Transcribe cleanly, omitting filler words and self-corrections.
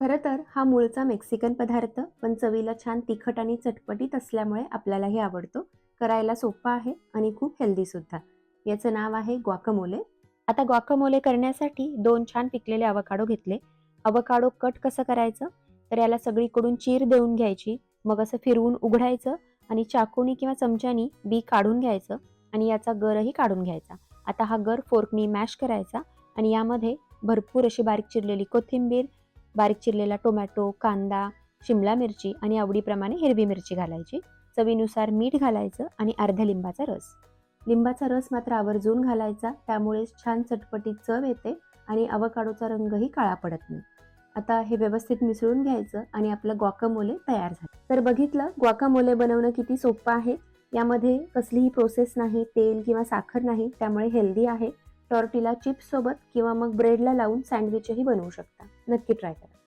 खरं तर हा मूळचा मेक्सिकन पदार्थ, पण चवीला छान तिखट आणि चटपटीत असल्यामुळे आपल्यालाही आवडतो. करायला सोपा आहे आणि खूप हेल्दी सुद्धा. याचं नाव आहे ग्वाकामोले. आता ग्वाकामोले करण्यासाठी 2 छान पिकलेले अवकाडो घेतले. अवकाडो कट कसं करायचं? तर याला सगळीकडून चीर देऊन घ्यायची. मग असं फिरवून उघडायचं आणि चाकूनी किंवा चमच्यानी बी काढून घ्यायचं आणि याचा गरही काढून घ्यायचा. आता हा गर फोर्कनी मॅश करायचा आणि यामध्ये भरपूर अशी बारीक चिरलेली कोथिंबीर, बारीक चिरलेला टोमॅटो, कांदा, शिमला मिरची आणि आवडीप्रमाणे हिरवी मिरची घालायची. चवीनुसार मीठ घालायचं आणि अर्ध्या लिंबाचा रस. लिंबाचा रस मात्र आवर्जून घालायचा, त्यामुळे छान चटपटीत चव येते आणि अवकाडोचा रंगही काळा पडत नाही. आता हे व्यवस्थित मिसळून घ्यायचं आणि आपलं ग्वाकामोले तयार झालं. तर बघितलं ग्वाकामोले बनवणं किती सोपं आहे. यामध्ये कसलीही प्रोसेस नाही, तेल किंवा साखर नाही, त्यामुळे हेल्दी आहे. टॉर्टिला चिप्स सोबत किंवा मग ब्रेडला लावून सँडविचही बनवू शकता. नक्की ट्राय करा.